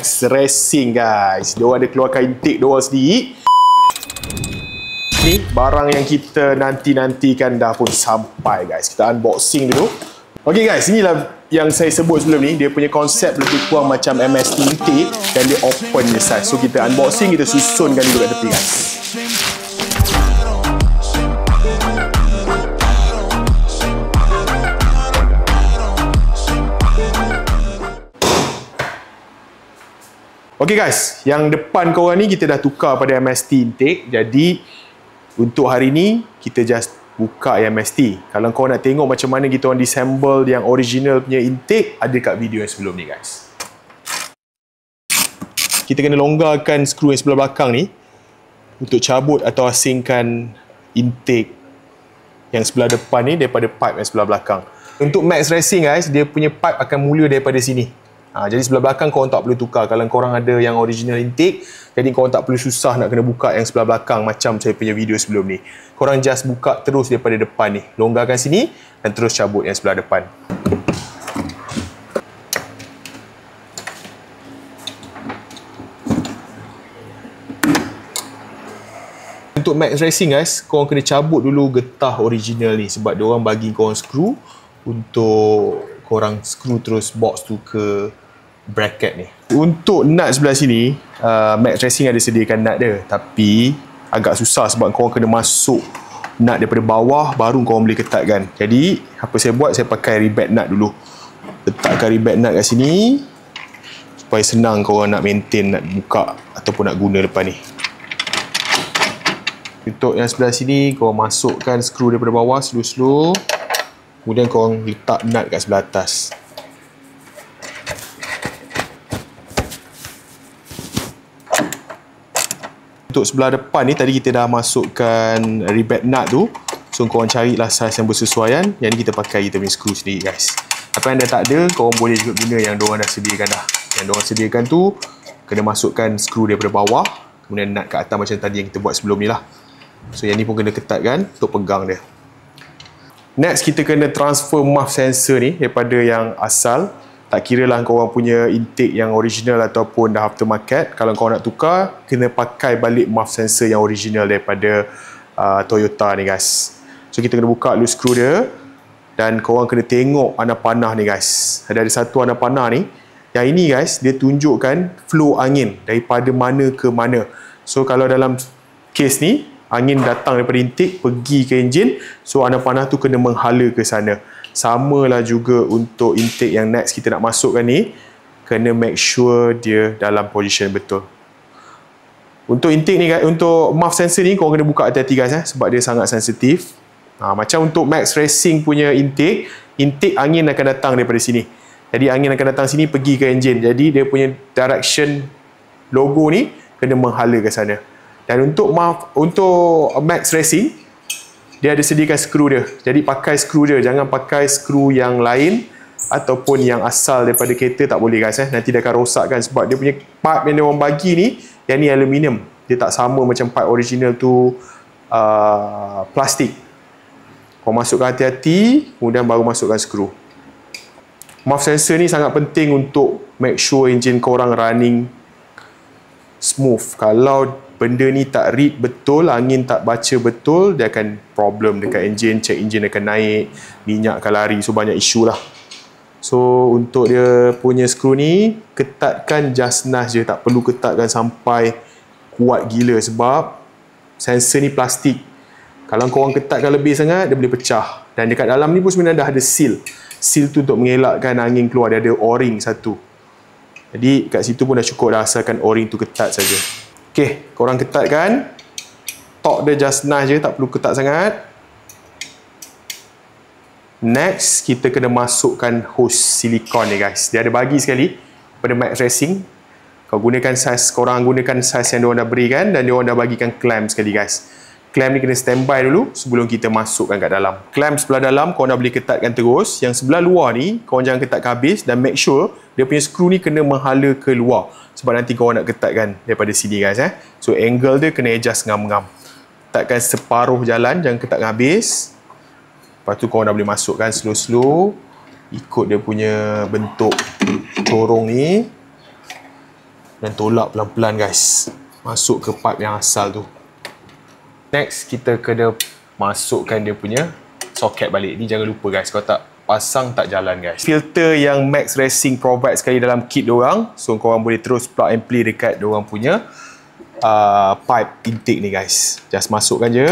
Max Racing guys. Diorang ada keluarkan intake diorang sendiri. Ni barang yang kita nanti-nantikan dah pun sampai guys. Kita unboxing dulu. Okay guys, inilah yang saya sebut sebelum ni. Dia punya konsep lebih kurang macam MST intake dan dia open je size. So kita unboxing, kita susunkan dulu kat tepi guys. Okay guys, yang depan korang ni kita dah tukar pada MST intake. Jadi untuk hari ni kita just buka yang MST. Kalau kau nak tengok macam mana kita orang disassemble yang original punya intake, ada kat video yang sebelum ni guys. Kita kena longgarkan skru yang sebelah belakang ni untuk cabut atau asingkan intake yang sebelah depan ni daripada pipe yang sebelah belakang. Untuk Max Racing guys, dia punya pipe akan mula daripada sini. Jadi sebelah belakang korang tak perlu tukar. Kalau korang ada yang original intake, jadi korang tak perlu susah nak kena buka yang sebelah belakang macam saya punya video sebelum ni. Korang just buka terus daripada depan ni. Longgarkan sini dan terus cabut yang sebelah depan. Untuk Max Racing guys, korang kena cabut dulu getah original ni sebab diorang bagi korang skru untuk korang skru terus box tu ke bracket ni. Untuk nut sebelah sini, Max Racing ada sediakan nut dia, tapi agak susah sebab korang kena masuk nut daripada bawah baru korang boleh ketatkan. Jadi apa saya buat, saya pakai ribat nut dulu. Letakkan ribat nut kat sini supaya senang korang nak maintain, nak buka ataupun nak guna lepas ni. Untuk yang sebelah sini, korang masukkan skru daripada bawah slow-slow. Kemudian korang letak nut kat sebelah atas. Untuk sebelah depan ni, tadi kita dah masukkan ribat nut tu. So korang carilah saiz yang bersesuaian. Yang ni kita pakai kita punya skru sendiri guys. Apa yang dah tak ada, korang boleh juga guna yang diorang dah sediakan dah. Yang diorang sediakan tu, kena masukkan skru daripada bawah. Kemudian nut kat atas macam tadi yang kita buat sebelum ni lah. So yang ni pun kena ketatkan untuk pegang dia. Next, kita kena transfer muff sensor ni daripada yang asal. Tak kira lah korang punya intake yang original ataupun dah aftermarket. Kalau korang nak tukar, kena pakai balik muff sensor yang original daripada Toyota ni guys. So kita kena buka dulu skru dia. Dan korang kena tengok anak panah ni guys. Ada satu anak panah ni. Yang ini guys, dia tunjukkan flow angin daripada mana ke mana. So kalau dalam case ni, angin datang daripada intake pergi ke enjin, so anak panah tu kena menghala ke sana. Samalah juga untuk intake yang next kita nak masukkan ni, kena make sure dia dalam position betul. Untuk intake ni guys, untuk muff sensor ni korang kena buka hati-hati guys sebab dia sangat sensitif. Macam untuk Max Racing punya intake angin akan datang daripada sini. Jadi angin akan datang sini pergi ke enjin. Jadi dia punya direction logo ni kena menghala ke sana. Dan untuk Max Racing, dia ada sediakan skru dia. Jadi pakai skru dia, jangan pakai skru yang lain ataupun yang asal daripada kereta, tak boleh guys. Nanti dia akan rosakkan sebab dia punya pipe yang dia orang bagi ni, yang ni aluminium. Dia tak sama macam pipe original tu plastik. Kau masukkan hati-hati, kemudian baru masukkan skru. Muff sensor ni sangat penting untuk make sure enjin korang running smooth. Kalau benda ni tak read betul, angin tak baca betul, dia akan problem dekat enjin, check enjin akan naik, minyak akan lari, so banyak isu lah. So untuk dia punya skru ni, ketatkan just nice je, tak perlu ketatkan sampai kuat gila sebab sensor ni plastik. Kalau korang ketatkan lebih sangat, dia boleh pecah. Dan dekat dalam ni pun sebenarnya dah ada seal. Seal tu untuk mengelakkan angin keluar, dia ada o-ring satu. Jadi kat situ pun dah cukup dah, asalkan o-ring tu ketat saja. Okay, korang ketatkan. Torque dia just nice je, tak perlu ketat sangat. Next, kita kena masukkan hose silikon ni guys. Dia ada bagi sekali pada Max Racing. Kau gunakan saiz, korang gunakan saiz yang diorang dah berikan dan diorang dah bagikan clamp sekali guys. Clamp ni kena standby dulu sebelum kita masukkan kat dalam. Clamp sebelah dalam korang dah boleh ketatkan terus. Yang sebelah luar ni, korang jangan ketatkan habis dan make sure dia punya skru ni kena menghala ke luar. Sebab nanti korang nak ketatkan daripada sini guys. So angle dia kena adjust ngam-ngam. Ketatkan separuh jalan, jangan ketatkan habis. Lepas tu korang dah boleh masukkan slow-slow. Ikut dia punya bentuk corong ni. dan tolak pelan-pelan guys, masuk ke pipe yang asal tu. Next, kita kena masukkan dia punya soket balik. Ni jangan lupa guys, kalau tak pasang tak jalan guys. Filter yang Max Racing provide sekali dalam kit diorang, so korang boleh terus plug and play dekat diorang punya pipe intake ni guys. Just masukkan je,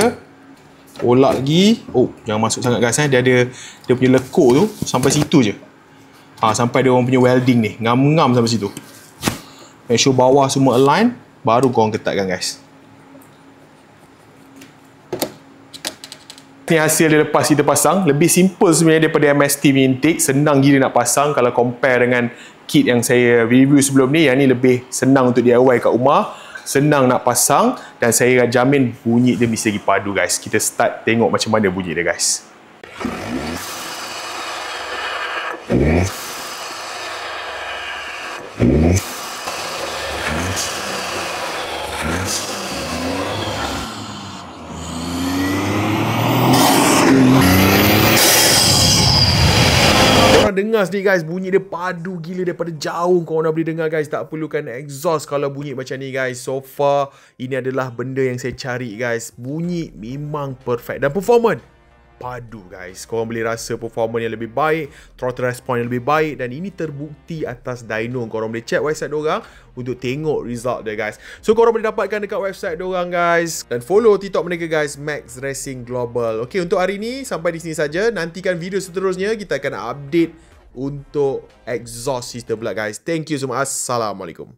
tolak lagi. Oh, jangan masuk sangat guys, dia ada dia punya lekuk tu sampai situ je. Sampai dia orang punya welding ni ngam-ngam sampai situ. Make sure bawah semua align, baru korang ketatkan guys. Ni hasil dia lepas kita pasang. Lebih simple sebenarnya daripada MST intake. Senang gila nak pasang kalau compare dengan kit yang saya review sebelum ni. Yang ni lebih senang untuk DIY kat rumah, senang nak pasang, dan saya jamin bunyi dia mesti lagi padu guys. Kita start tengok macam mana bunyi dia guys. Korang dengar sedikit guys, bunyi dia padu gila daripada jauh. Korang dah boleh dengar guys, tak perlukan exhaust kalau bunyi macam ni guys. So far, ini adalah benda yang saya cari guys. Bunyi memang perfect dan performance padu guys. Korang boleh rasa performance yang lebih baik, throttle response yang lebih baik, dan ini terbukti atas dyno. Korang boleh check website diorang untuk tengok result dia guys. So korang boleh dapatkan dekat website diorang guys, dan follow TikTok mereka guys, Max Racing Global. Okay, untuk hari ni sampai di sini saja. Nantikan video seterusnya, kita akan update untuk exhaust system pula guys. Thank you semua. Assalamualaikum.